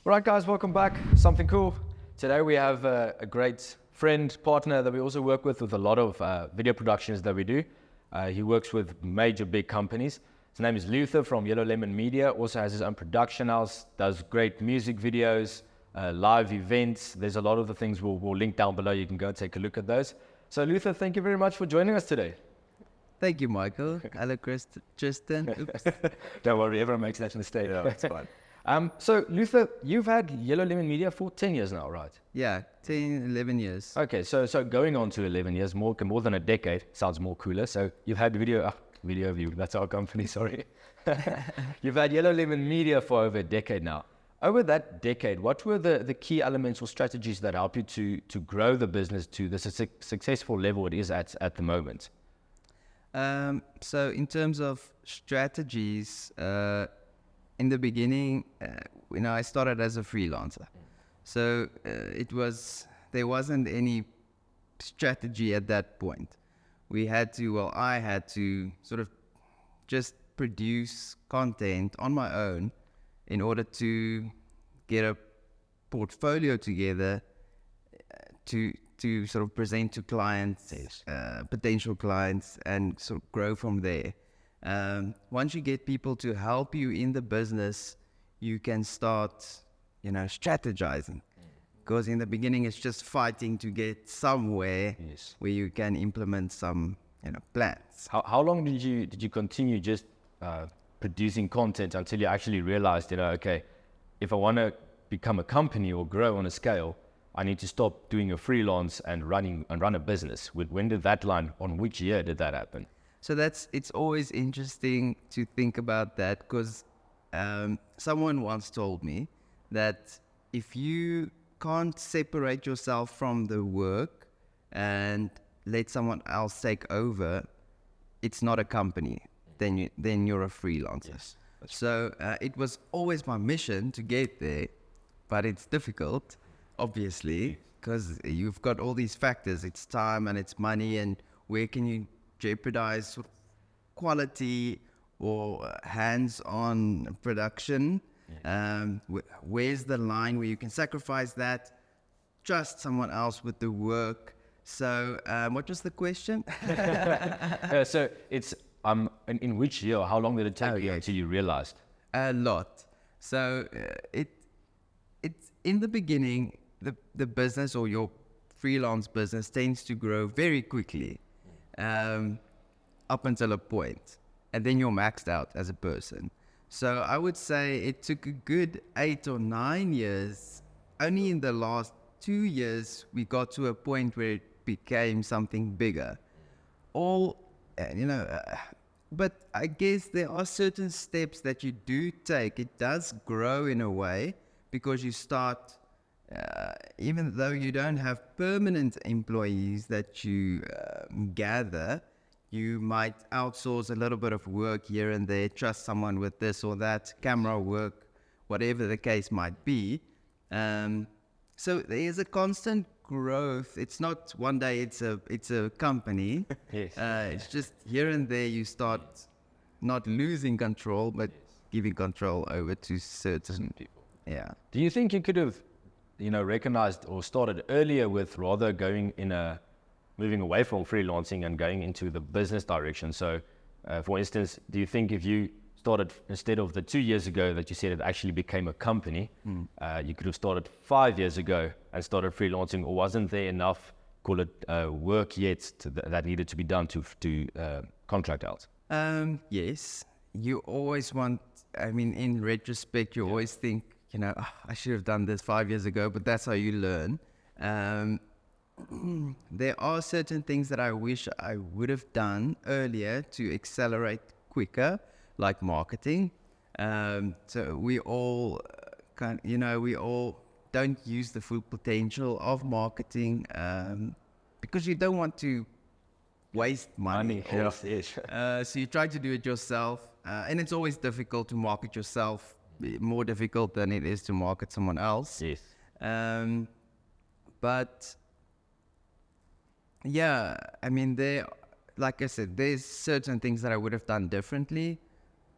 All right, guys, welcome back. Something cool. Today we have a great friend, partner that we also work with a lot of video productions that we do. He works with major big companies. His name is Luther from Yellow Lemon Media, also has his own production house, does great music videos, live events. There's a lot of the things we'll link down below. You can go take a look at those. So Luther, thank you very much for joining us today. Thank you, Michael. Hello, Tristan. Oops. Don't worry, everyone makes that mistake. Yeah, it's fine. So Luther, you've had Yellow Lemon Media for 10 years now, right? Yeah, 10, 11 years. Okay, so going on to 11 years, more than a decade, sounds more cooler. So you've had Video View, that's our company, sorry. You've had Yellow Lemon Media for over a decade now. Over that decade, what were the key elements or strategies that help you to grow the business to the successful level it is at the moment? So in terms of strategies, in the beginning, I started as a freelancer. So there wasn't any strategy at that point. I had to sort of just produce content on my own in order to get a portfolio together to sort of present to clients, potential clients, and sort of grow from there. Once you get people to help you in the business, you can start, strategizing. Because in the beginning, it's just fighting to get somewhere where you can implement some, plans. How long did you continue just producing content until you actually realized, okay, if I want to become a company or grow on a scale, I need to stop doing a freelance and run a business? When did that line? On which year did that happen? So it's always interesting to think about that, because someone once told me that if you can't separate yourself from the work and let someone else take over, it's not a company. Then you're a freelancer. Yes, so it was always my mission to get there, but it's difficult, obviously, because you've got all these factors. It's time and it's money, and where can you jeopardize quality or hands-on production? Where's the line where you can sacrifice that, trust someone else with the work? So what was the question? So it's in which year? How long did it take you until you realized? A lot. So it's in the beginning, the business or your freelance business tends to grow very quickly, up until a point, and then you're maxed out as a person. So I would say it took a good 8 or 9 years. Only in the last 2 years we got to a point where it became something bigger. But I guess there are certain steps that you do take. It does grow in a way, because you start, even though you don't have permanent employees that you gather, you might outsource a little bit of work here and there, trust someone with this or that, camera work, whatever the case might be. So there is a constant growth. It's not one day it's a company. Yes. It's just here and there you start not losing control, but giving control over to certain people. Yeah. Do you think you could have, recognized or started earlier with rather moving away from freelancing and going into the business direction? So, for instance, do you think if you started, instead of the 2 years ago that you said it actually became a company, you could have started 5 years ago and started freelancing, or wasn't there enough, call it work yet, that needed to be done to contract out? Yes. You always want, in retrospect, you always think, I should have done this 5 years ago, but that's how you learn. There are certain things that I wish I would have done earlier to accelerate quicker, like marketing. So we all we all don't use the full potential of marketing, because you don't want to waste money. Yes. So you try to do it yourself, and it's always difficult to market yourself, more difficult than it is to market someone else. Yes. But yeah, like I said, there's certain things that I would have done differently,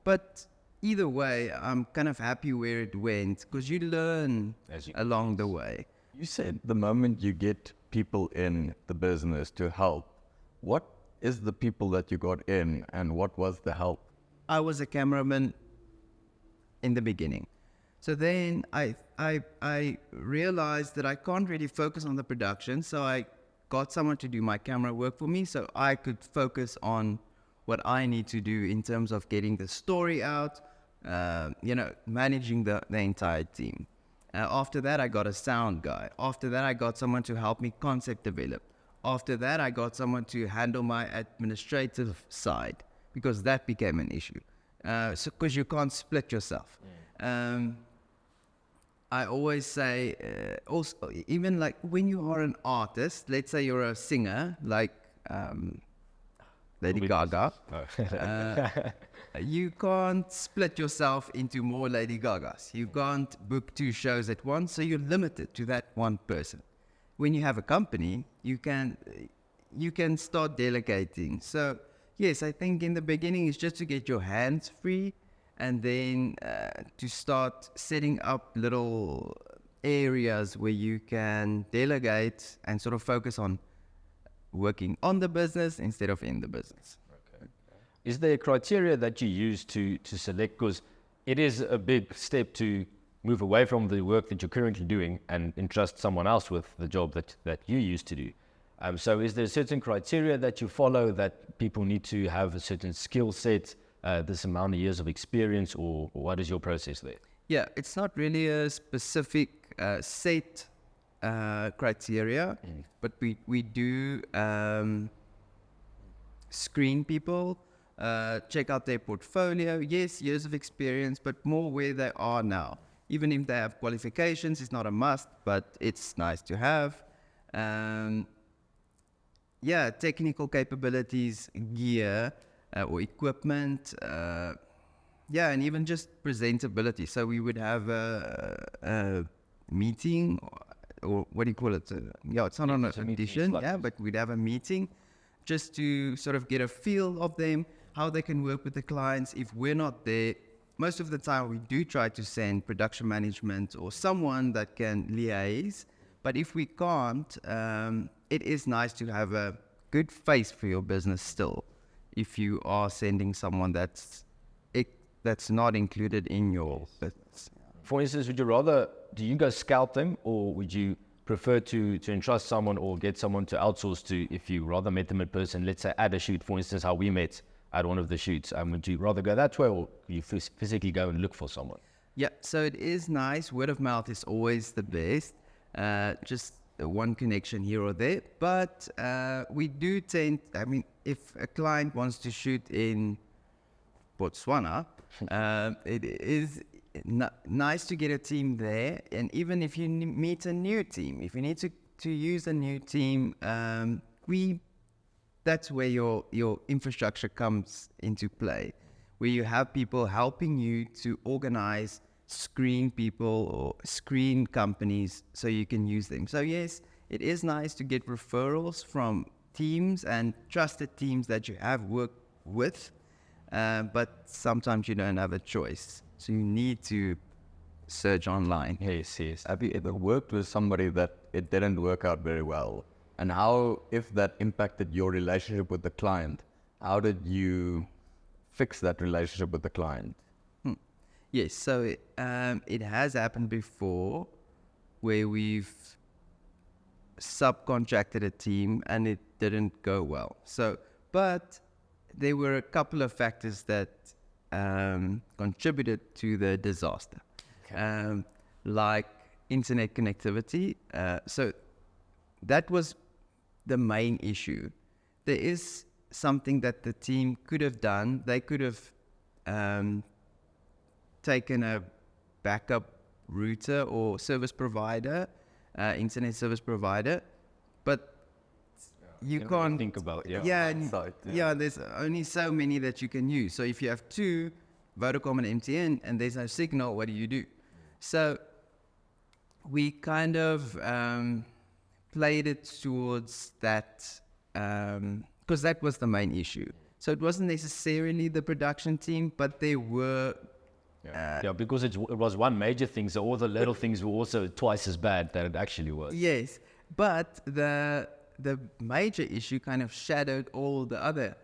but either way, I'm kind of happy where it went because you learn along the way. You said the moment you get people in the business to help, what is the people that you got in and what was the help? I was a cameraman in the beginning. So then I realized that I can't really focus on the production. So I got someone to do my camera work for me so I could focus on what I need to do in terms of getting the story out, managing the entire team. After that, I got a sound guy. After that, I got someone to help me concept develop. After that, I got someone to handle my administrative side because that became an issue. So because you can't split yourself. I always say, also, even like when you are an artist, let's say you're a singer, like Lady Gaga, you can't split yourself into more Lady Gagas. You can't book 2 shows at once, so you're limited to that one person. When you have a company, you can start delegating. So yes, I think in the beginning it's just to get your hands free, and then to start setting up little areas where you can delegate and sort of focus on working on the business instead of in the business. Okay. Is there a criteria that you use to select? Because it is a big step to move away from the work that you're currently doing and entrust someone else with the job that you used to do. So is there a certain criteria that you follow, that people need to have a certain skill set, this amount of years of experience, or what is your process there? Yeah, it's not really a specific set criteria, but we do screen people, check out their portfolio. Yes, years of experience, but more where they are now. Even if they have qualifications, it's not a must, but it's nice to have. Technical capabilities, gear, or equipment, and even just presentability. So we would have a meeting, or what do you call it? It's not on an audition, but we'd have a meeting just to sort of get a feel of them, how they can work with the clients. If we're not there, most of the time we do try to send production management or someone that can liaise. But if we can't, it is nice to have a good face for your business still. If you are sending someone that's not included in your business. For instance, do you guys scout them, or would you prefer to entrust someone or get someone to outsource to, if you rather met them in person, let's say at a shoot, for instance, how we met at one of the shoots? Would you rather go that way, or you physically go and look for someone? Yeah, so it is nice. Word of mouth is always the best. Just one connection here or there. But we do if a client wants to shoot in Botswana, it is nice to get a team there. And even if you meet a new team, if you need to use a new team, that's where your infrastructure comes into play, where you have people helping you to organize, screen people or screen companies so you can use them. So yes, it is nice to get referrals from teams and trusted teams that you have worked with, but sometimes you don't have a choice. So you need to search online. Yes. Have you ever worked with somebody that it didn't work out very well? And how, if that impacted your relationship with the client, how did you fix that relationship with the client? Yes, so it has happened before where we've subcontracted a team and it didn't go well. But there were a couple of factors that contributed to the disaster, like internet connectivity. So that was the main issue. There is something that the team could have done. They could have taken a backup router or service provider, internet service provider, but you can't think about there's only so many that you can use. So if you have 2, Vodacom and MTN, and there's no signal, what do you do? So we kind of played it towards that, because that was the main issue. So it wasn't necessarily the production team, but there were Yeah, because it was one major thing, so all the little things were also twice as bad that it actually was. Yes, but the major issue kind of shadowed all the other.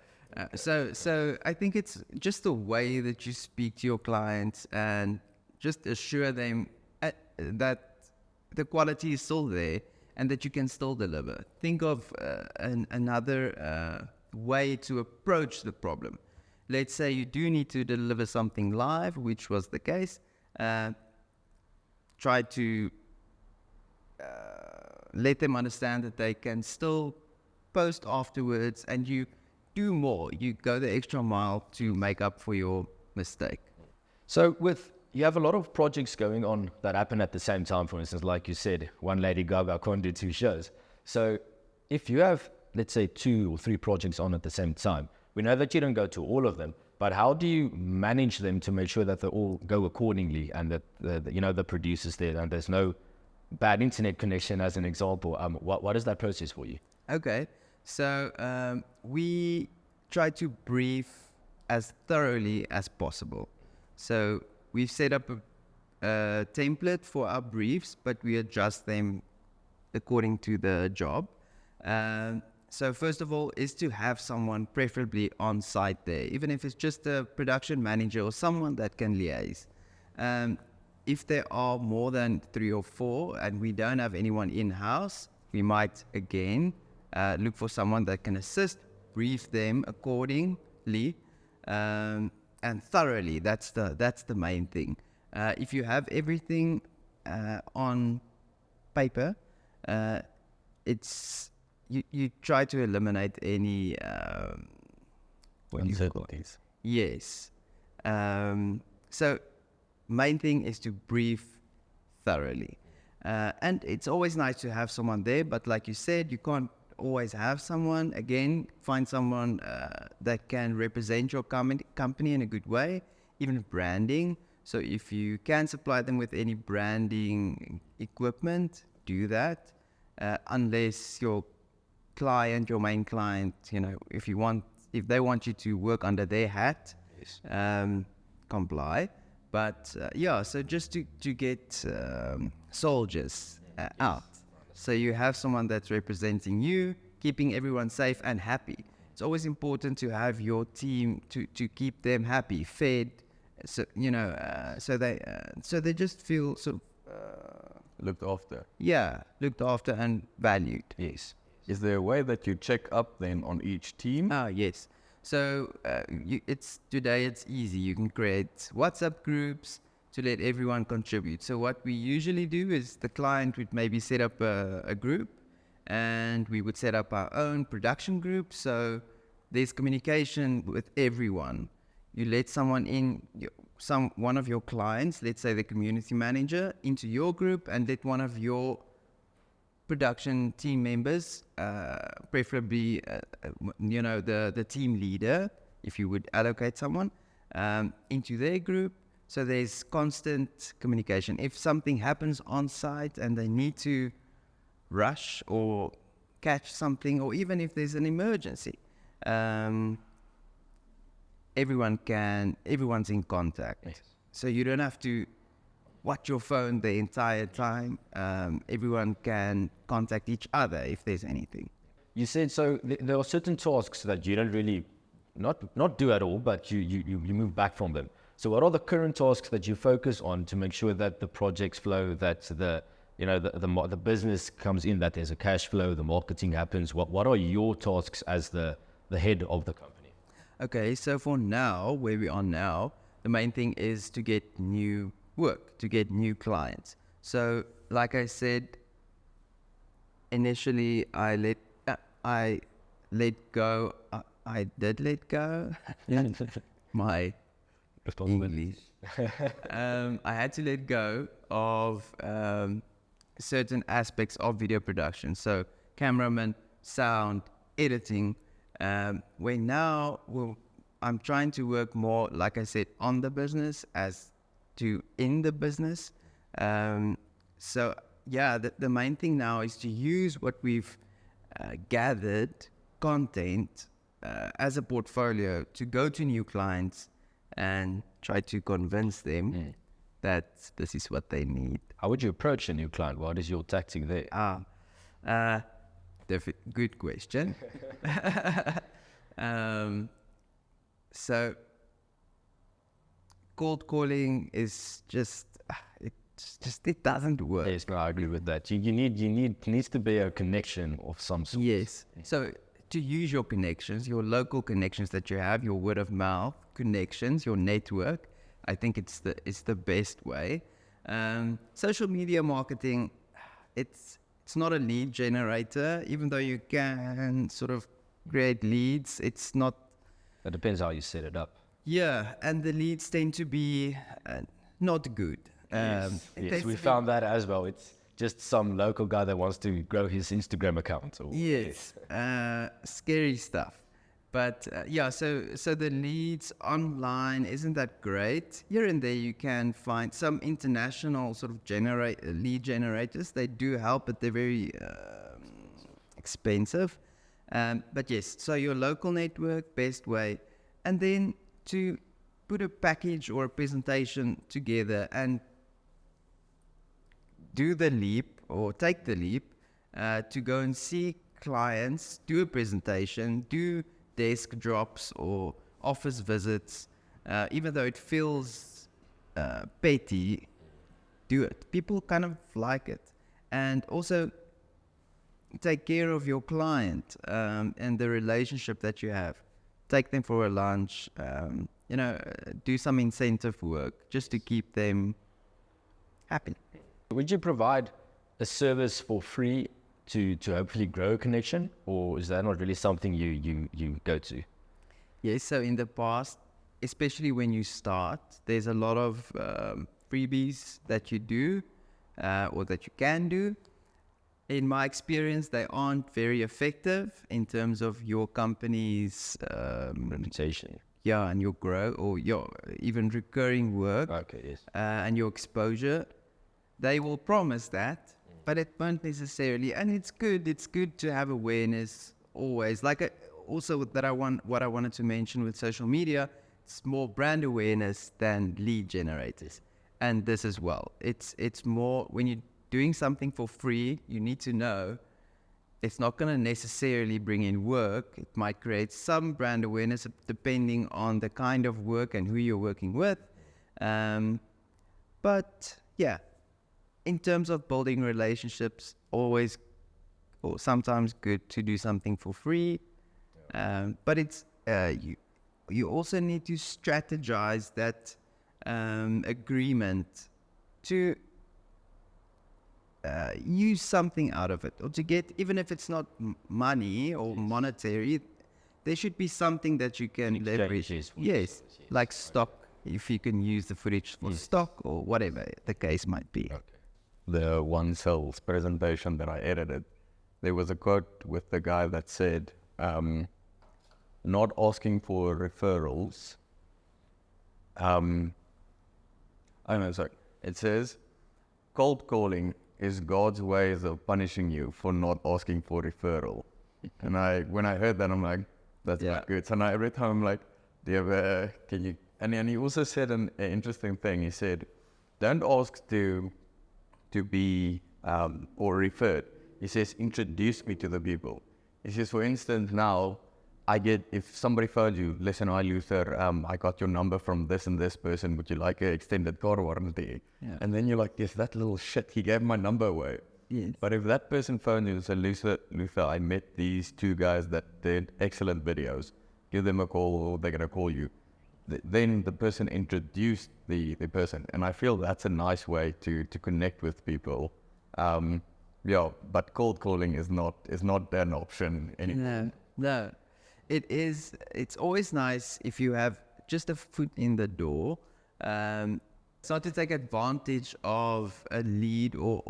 So I think it's just the way that you speak to your clients and just assure them that the quality is still there and that you can still deliver. Think of another way to approach the problem. Let's say you do need to deliver something live, which was the case. Try to let them understand that they can still post afterwards, and you do more. You go the extra mile to make up for your mistake. So you have a lot of projects going on that happen at the same time. For instance, like you said, one Lady Gaga can't do 2 shows. So if you have, let's say, 2 or 3 projects on at the same time, we know that you don't go to all of them, but how do you manage them to make sure that they all go accordingly and that the producer's there and there's no bad internet connection, as an example? What is that process for you? Okay, so we try to brief as thoroughly as possible. So we've set up a template for our briefs, but we adjust them according to the job. So first of all is to have someone preferably on site there, even if it's just a production manager or someone that can liaise. If there are more than 3 or 4 and we don't have anyone in-house, we might again look for someone that can assist, brief them accordingly, and thoroughly. That's the main thing. If you have everything on paper, you try to eliminate any Uncertainties. Yes. So main thing is to brief thoroughly. And it's always nice to have someone there, but like you said, you can't always have someone. Again, find someone that can represent your company in a good way, even branding. So if you can supply them with any branding equipment, do that. Unless your main client, if they want you to work under their hat, Yes. comply. But so just to get soldiers out. So you have someone that's representing you, keeping everyone safe and happy. It's always important to have your team to keep them happy, fed, so they just feel sort of Looked after. looked after and valued. Yes. Is there a way that you check up then on each team? Yes. So today it's easy. You can create WhatsApp groups to let everyone contribute. So what we usually do is the client would maybe set up a group, and we would set up our own production group. So there's communication with everyone. You let someone in, one of your clients, let's say the community manager, into your group, and let one of your production team members, preferably the team leader, if you would allocate someone, into their group. So there's constant communication. If something happens on site and they need to rush or catch something, or even if there's an emergency, everyone's in contact. Yes. So you don't have to watch your phone the entire time. Everyone can contact each other if there's anything. You said so. There are certain tasks that you don't really not do at all, but you move back from them. So what are the current tasks that you focus on to make sure that the projects flow, that the business comes in, that there's a cash flow, the marketing happens? What are your tasks as the head of the company? Okay, so for now, where we are now, the main thing is to get new work, to get new clients. So like I said, initially I did let go my English. I had to let go of certain aspects of video production. So cameraman, sound, editing. Where now I'm trying to work more, like I said, on the business as to in the business. The main thing now is to use what we've gathered content as a portfolio to go to new clients and try to convince them that this is what they need. How would you approach a new client? What is your tactic there? Good question. So cold calling is just it doesn't work. Yes, no, I agree with that. You needs to be a connection of some sort. Yes. So to use your connections, your local connections that you have, your word of mouth connections, your network, I think it's the best way. Social media marketing, it's not a lead generator, even though you can sort of create leads. It's not. It depends how you set it up. Yeah, and the leads tend to be not good. Yes, we found that as well. It's just some local guy that wants to grow his Instagram account. Yes, scary stuff. But so the leads online isn't that great. Here and there you can find some international sort of lead generators. They do help, but they're very expensive. But yes, so your local network, best way. And then to put a package or a presentation together and do the leap or take the leap to go and see clients, do a presentation, do desk drops or office visits, even though it feels petty, do it. People kind of like it. And also take care of your client and the relationship that you have. Take them for a lunch, do some incentive work just to keep them happy. Would you provide a service for free to hopefully grow a connection, or is that not really something you go to? Yes, so in the past, especially when you start, there's a lot of freebies that you do or that you can do. In my experience, they aren't very effective in terms of your company's Reputation. Yeah, and your growth or your even recurring work. Okay, yes. And your exposure. They will promise that, but it won't necessarily. And it's good to have awareness always. Also what I wanted to mention with social media, it's more brand awareness than lead generators. And this as well. It's more when you're doing something for free, you need to know it's not going to necessarily bring in work. It might create some brand awareness depending on the kind of work and who you're working with. But yeah, in terms of building relationships, always or sometimes good to do something for free. But it's you also need to strategize that agreement to use something out of it, or to get, even if it's not money or monetary, there should be something that you can leverage. Yes, like stock, if you can use the footage for stock or whatever the case might be. Okay. The one sales presentation that I edited, there was a quote with the guy that said, not asking for referrals. It says, cold calling is God's ways of punishing you for not asking for referral. And when I heard that, I'm like, that's not good. So now every time I'm like, do you have can you? And he also said an interesting thing. He said, don't ask to be or referred. He says, introduce me to the people. He says, for instance, now if somebody phones you, listen, hi Luther, I got your number from this and this person, would you like an extended car warranty? Yeah. And then you're like, yes, that little shit, he gave my number away. Yes. But if that person phoned you and said, Luther, I met these two guys that did excellent videos, give them a call or they're going to call you. Then the person introduced the person. And I feel that's a nice way to connect with people. But cold calling is not an option anymore. No. It's always nice if you have just a foot in the door. It's not to take advantage of a lead or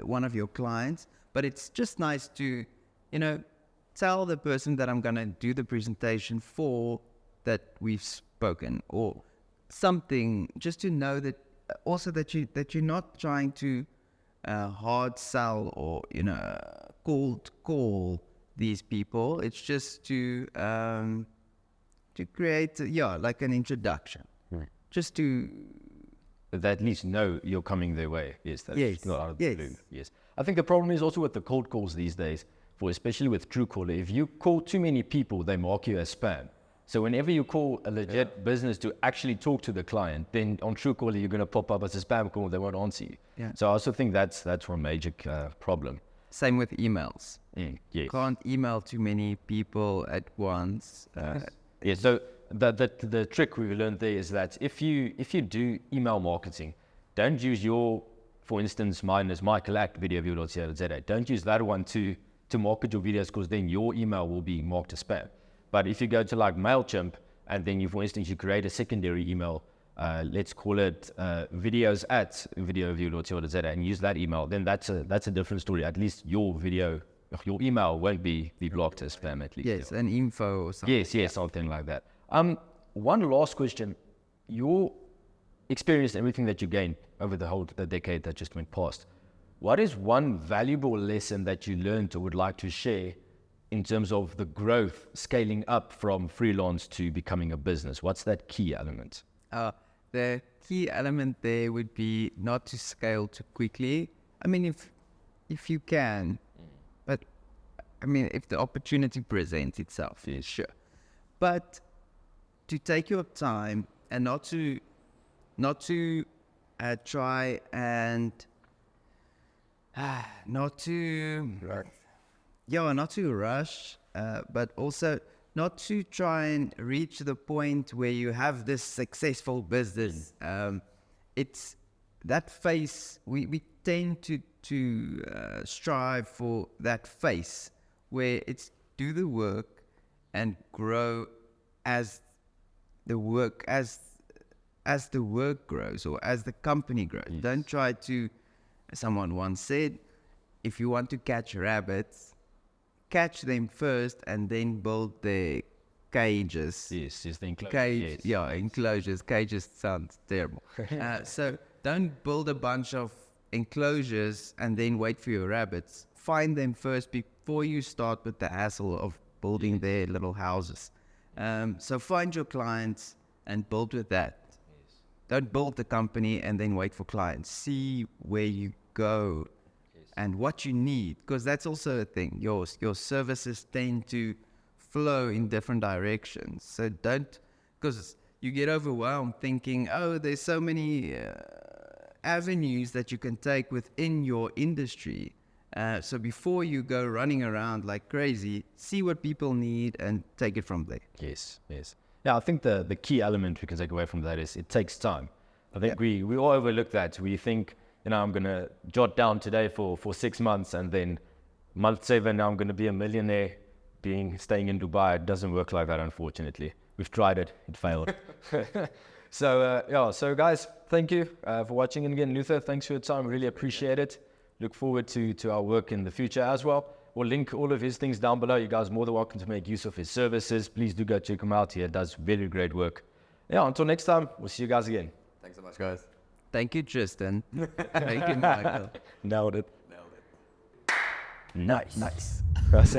one of your clients, but it's just nice to, tell the person that I'm going to do the presentation for that we've spoken, or something, just to know that also that you're not trying to hard sell or cold call these people. It's just to create like an introduction. just to They at least know you're coming their way. Yes, that's Yes, not out of the yes. blue. Yes. I think the problem is also with the cold calls these days, especially with Truecaller. If you call too many people, they mark you as spam. So whenever you call a legit business to actually talk to the client, then on Truecaller you're going to pop up as a spam call. They won't answer you. Yeah. So I also think that's one major problem. same with emails. Yes. Can't email too many people at once. Yeah, so the trick we've learned there is that if you do email marketing, don't use for instance, mine is michael@videoview.co.za. Don't use that one to market your videos, because then your email will be marked as spam. But if you go to like MailChimp and then for instance, you create a secondary email, let's call it videos@videoview.co.za, and use that email, then that's a different story. At least your email won't be blocked as spam, at least. Yes, an info or something. Yes, something like that. One last question. Your experience, everything that you gained over the decade that just went past, what is one valuable lesson that you learned or would like to share in terms of the growth, scaling up from freelance to becoming a business? What's that key element? The key element there would be not to scale too quickly. I mean, if you can, but I mean, if the opportunity presents itself, Yes. sure. But to take your time and not to try and not to rush, but also not to try and reach the point where you have this successful business. It's that phase, we tend to strive for that phase where it's do the work and grow as the work grows, or as the company grows. Yes. Don't try to, someone once said, if you want to catch rabbits, catch them first and then build their cages. Yes, the enclosure. Enclosures. Cages sounds terrible. So don't build a bunch of enclosures and then wait for your rabbits. Find them first before you start with the hassle of building their little houses. So find your clients and build with that. Yes. Don't build the company and then wait for clients. See where you go and what you need, because that's also a thing. Your services tend to flow in different directions. So don't, because you get overwhelmed thinking, oh, there's so many avenues that you can take within your industry. So before you go running around like crazy, see what people need and take it from there. Yes. Yeah, I think the key element we can take away from that is it takes time. I think we all overlook that. We think, I'm going to jot down today for 6 months, and then month 7, I'm going to be a millionaire staying in Dubai. It doesn't work like that, unfortunately. We've tried it. It failed. So guys, thank you for watching. And again, Luther, thanks for your time. Really appreciate it. Look forward to our work in the future as well. We'll link all of his things down below. You guys are more than welcome to make use of his services. Please do go check him out. He does very great work. Until next time, we'll see you guys again. Thanks so much, guys. Thank you, Tristan. Thank you, Michael. Nailed it. Nailed it. Nice. Just